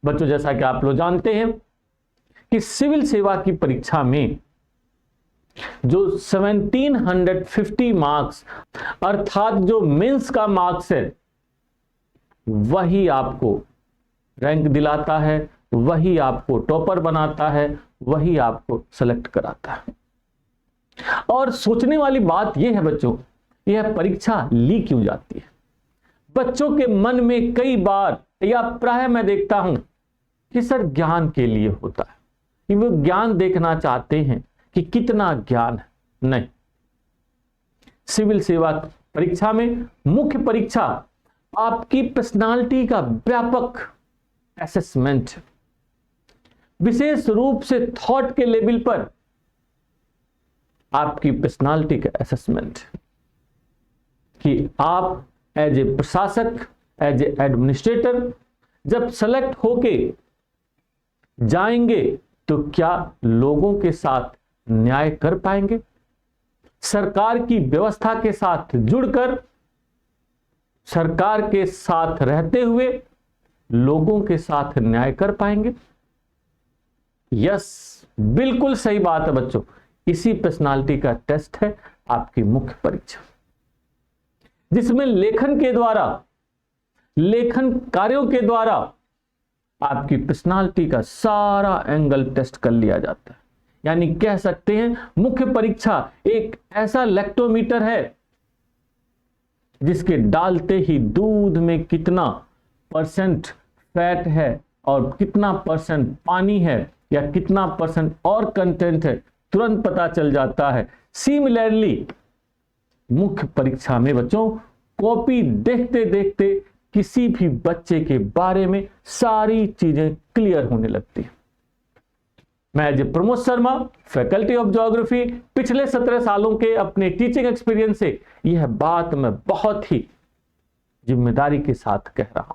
बच्चों, जैसा कि आप लोग जानते हैं कि सिविल सेवा की परीक्षा में जो 1750 मार्क्स अर्थात जो मेंस का मार्क्स है, वही आपको रैंक दिलाता है, वही आपको टॉपर बनाता है, वही आपको सेलेक्ट कराता है। और सोचने वाली बात यह है बच्चों, यह परीक्षा ली क्यों जाती है? बच्चों के मन में कई बार या प्राय मैं देखता हूं कि सर ज्ञान के लिए होता है, कि वो ज्ञान देखना चाहते हैं कि कितना ज्ञान है। नहीं, सिविल सेवा परीक्षा में मुख्य परीक्षा आपकी पर्सनालिटी का व्यापक असेसमेंट, विशेष रूप से थॉट के लेवल पर आपकी पर्सनालिटी का असेसमेंट, कि आप एज ए प्रशासक, एज ए एडमिनिस्ट्रेटर जब सेलेक्ट होके जाएंगे तो क्या लोगों के साथ न्याय कर पाएंगे, सरकार की व्यवस्था के साथ जुड़कर, सरकार के साथ रहते हुए लोगों के साथ न्याय कर पाएंगे। यस, बिल्कुल सही बात है बच्चों, इसी पर्सनालिटी का टेस्ट है आपकी मुख्य परीक्षा, जिसमें लेखन के द्वारा, लेखन कार्यों के द्वारा आपकी पर्सनालिटी का सारा एंगल टेस्ट कर लिया जाता है। यानी कह सकते हैं मुख्य परीक्षा एक ऐसा लैक्टोमीटर है जिसके डालते ही दूध में कितना परसेंट फैट है और कितना परसेंट पानी है या कितना परसेंट और कंटेंट है, तुरंत पता चल जाता है। सिमिलरली मुख्य परीक्षा में बच्चों कॉपी देखते देखते किसी भी बच्चे के बारे में सारी चीजें क्लियर होने लगती है। मैं as Pramod Sharma, faculty of geography, पिछले 17 सालों के अपने टीचिंग एक्सपीरियंस से यह बात मैं बहुत ही जिम्मेदारी के साथ कह रहा हूं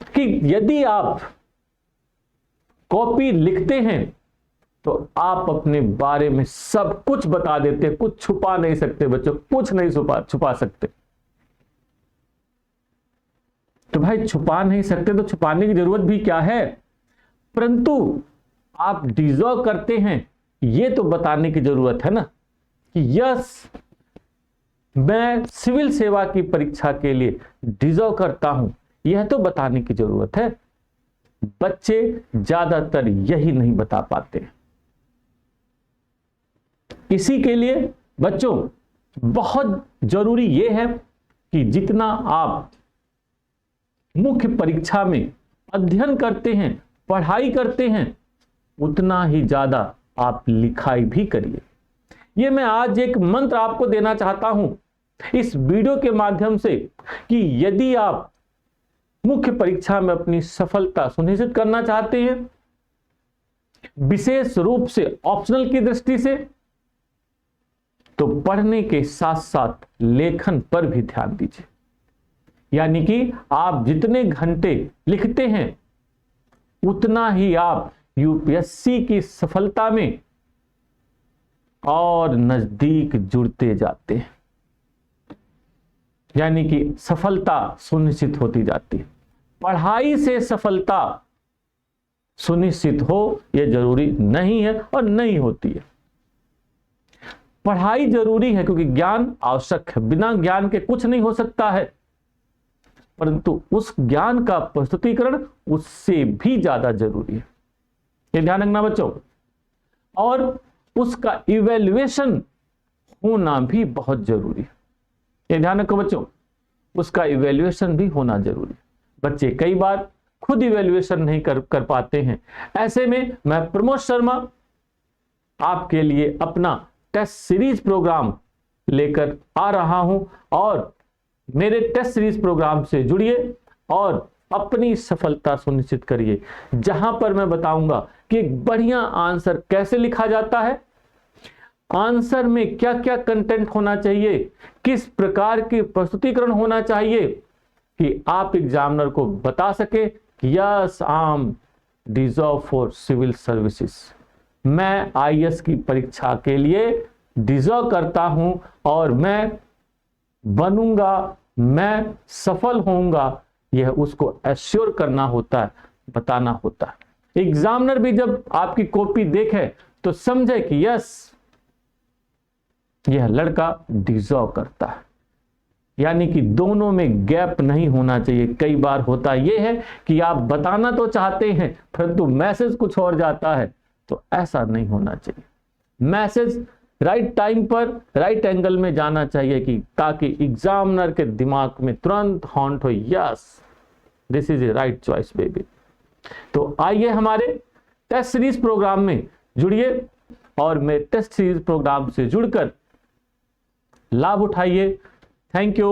कि यदि आप कॉपी लिखते हैं तो आप अपने बारे में सब कुछ बता देते, कुछ छुपा नहीं सकते बच्चों, कुछ नहीं छुपा सकते। तो भाई छुपा नहीं सकते तो छुपाने की जरूरत भी क्या है, परंतु आप डिजर्व करते हैं ये तो बताने की जरूरत है ना, कि यस मैं सिविल सेवा की परीक्षा के लिए डिजर्व करता हूं, यह तो बताने की जरूरत है। बच्चे ज्यादातर यही नहीं बता पाते। इसी के लिए बच्चों बहुत जरूरी यह है कि जितना आप मुख्य परीक्षा में अध्ययन करते हैं, पढ़ाई करते हैं, उतना ही ज्यादा आप लिखाई भी करिए। ये मैं आज एक मंत्र आपको देना चाहता हूं इस वीडियो के माध्यम से कि यदि आप मुख्य परीक्षा में अपनी सफलता सुनिश्चित करना चाहते हैं, विशेष रूप से ऑप्शनल की दृष्टि से, तो पढ़ने के साथ साथ लेखन पर भी ध्यान दीजिए। यानी कि आप जितने घंटे लिखते हैं उतना ही आप यूपीएससी की सफलता में और नजदीक जुड़ते जाते हैं, यानी कि सफलता सुनिश्चित होती जाती है। पढ़ाई से सफलता सुनिश्चित हो यह जरूरी नहीं है और नहीं होती है। पढ़ाई जरूरी है क्योंकि ज्ञान आवश्यक है, बिना ज्ञान के कुछ नहीं हो सकता है, परंतु उस ज्ञान का प्रस्तुतिकरण उससे भी ज्यादा जरूरी है, ये ध्यान रखना बच्चों। और उसका इवैल्यूएशन होना भी बहुत जरूरी है, ये ध्यान रखो बच्चों, उसका इवैल्यूएशन भी होना जरूरी है। बच्चे कई बार खुद इवैल्यूएशन नहीं कर पाते हैं। ऐसे में मैं प्रमोद शर्मा आपके लिए अपना टेस्ट सीरीज प्रोग्राम लेकर आ रहा हूं और मेरे टेस्ट सीरीज प्रोग्राम से जुड़िए और अपनी सफलता सुनिश्चित करिए, जहां पर मैं बताऊंगा कि एक बढ़िया आंसर कैसे लिखा जाता है, आंसर में क्या क्या कंटेंट होना चाहिए, किस प्रकार की प्रस्तुतिकरण होना चाहिए कि आप एग्जामिनर को बता सके कि yes I am deserve for civil services, मैं आईएएस की परीक्षा के लिए डिजर्व करता हूं और मैं बनूंगा, मैं सफल होऊंगा यह उसको एश्योर करना होता है, बताना होता है। एग्जामिनर भी जब आपकी कॉपी देखे तो समझे कि यस, यह लड़का डिजर्व करता है, यानी कि दोनों में गैप नहीं होना चाहिए। कई बार होता यह है कि आप बताना तो चाहते हैं परंतु मैसेज कुछ और जाता है, तो ऐसा नहीं होना चाहिए। मैसेज राइट टाइम पर राइट एंगल में जाना चाहिए कि ताकि एग्जामिनर के दिमाग में तुरंत हॉन्ट हो, yes this is a right choice baby. तो आइए हमारे टेस्ट सीरीज प्रोग्राम में जुड़िए और मेरे टेस्ट सीरीज प्रोग्राम से जुड़कर लाभ उठाइए। Thank you.